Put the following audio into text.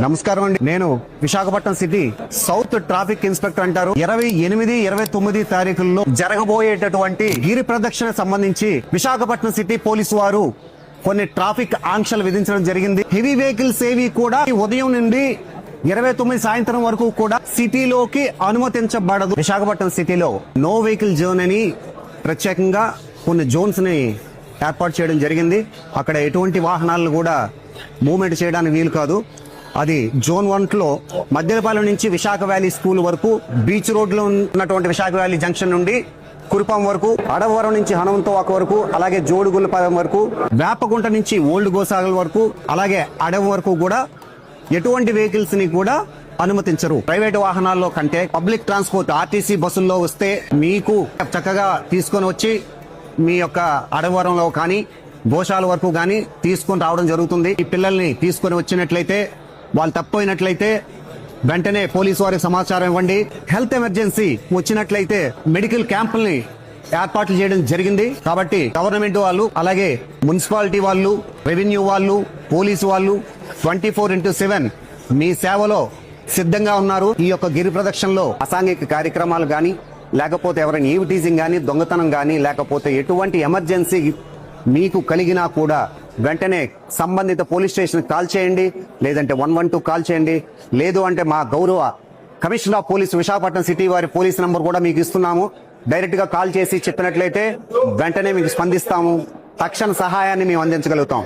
నమస్కారం అండి. నేను Visakhapatnam city south traffic inspector అంటారు. 28, 29 తారీఖుల్లో జరగబోయేటటువంటి గిరి ప్రదక్షిణ సంబంధించి విశాఖపట్నం సిటీ పోలీసు వారు కొన్ని ట్రాఫిక్ ఆంక్షలు విధించడం జరిగింది. హెవీ వెహికల్స్ ఏవి కూడా ఉదయం నుండి 29 సాయంత్రం వరకు కూడా సిటీలోకి అనుమతించబడదు. విశాఖపట్నం సిటీలో నో వెహికల్ జోన్ అని ప్రత్యేకంగా కొన్ని జోన్స్ ని ఏర్పాటు చేయడం జరిగింది. అక్కడ ఎటువంటి వాహనాలను కూడా మూవ్మెంట్ చేయడానికి వీలు కాదు. అది జోన్ 1 లో మద్దెలపాలెం నుంచి విశాఖ వ్యాలీ స్కూల్ వరకు, బీచ్ రోడ్ లో ఉన్నటువంటి విశాఖ వ్యాలీ జంక్షన్ నుండి కురుపాం వరకు, అడవరం నుంచి హనుమంతవాక వరకు, అలాగే జోడుగుల్లపాలెం వరకు, వేపగుంట నుంచి ఓల్డ్ గోసాగల్ వరకు, అలాగే అడవి వరకు కూడా ఎటువంటి వెహికల్స్ ని కూడా అనుమతించరు. ప్రైవేట్ వాహనాల్లో కంటే పబ్లిక్ ట్రాన్స్పోర్ట్ ఆర్టీసీ బస్సుల్లో వస్తే మీకు చక్కగా తీసుకొని వచ్చి మీ యొక్క అడవరంలో కానీ గోశాల వరకు కానీ తీసుకొని రావడం జరుగుతుంది. ఈ పిల్లల్ని తీసుకొని వచ్చినట్లయితే, వాళ్ళు తప్పిపోయినట్లయితే వెంటనే పోలీసు వారికి సమాచారం ఇవ్వండి. హెల్త్ ఎమర్జెన్సీ వచ్చినట్లయితే మెడికల్ క్యాంపుల్ని ఏర్పాట్లు చేయడం జరిగింది. కాబట్టి గవర్నమెంట్ వాళ్ళు, అలాగే మున్సిపాలిటీ వాళ్ళు, రెవెన్యూ వాళ్ళు, పోలీసు వాళ్ళు 24/7 మీ సేవలో సిద్ధంగా ఉన్నారు. ఈ యొక్క గిరి ప్రదక్షిణలో అసాంఘిక కార్యక్రమాలు గాని, లేకపోతే ఎవరైనా ఈవ్ టీజింగ్ గాని, దొంగతనం గాని, లేకపోతే ఎటువంటి ఎమర్జెన్సీ మీకు కలిగినా కూడా వెంటనే సంబంధిత పోలీస్ స్టేషన్ కాల్ చేయండి, లేదంటే 112 కాల్ చేయండి. లేదు అంటే మా గౌరవ commissioner of police Visakhapatnam city వారి పోలీస్ నంబర్ కూడా మీకు ఇస్తున్నాము. డైరెక్ట్ గా కాల్ చేసి చెప్పినట్లయితే వెంటనే మీకు స్పందిస్తాము. తక్షణ సహాయాన్ని మేము అందించగలుగుతాం.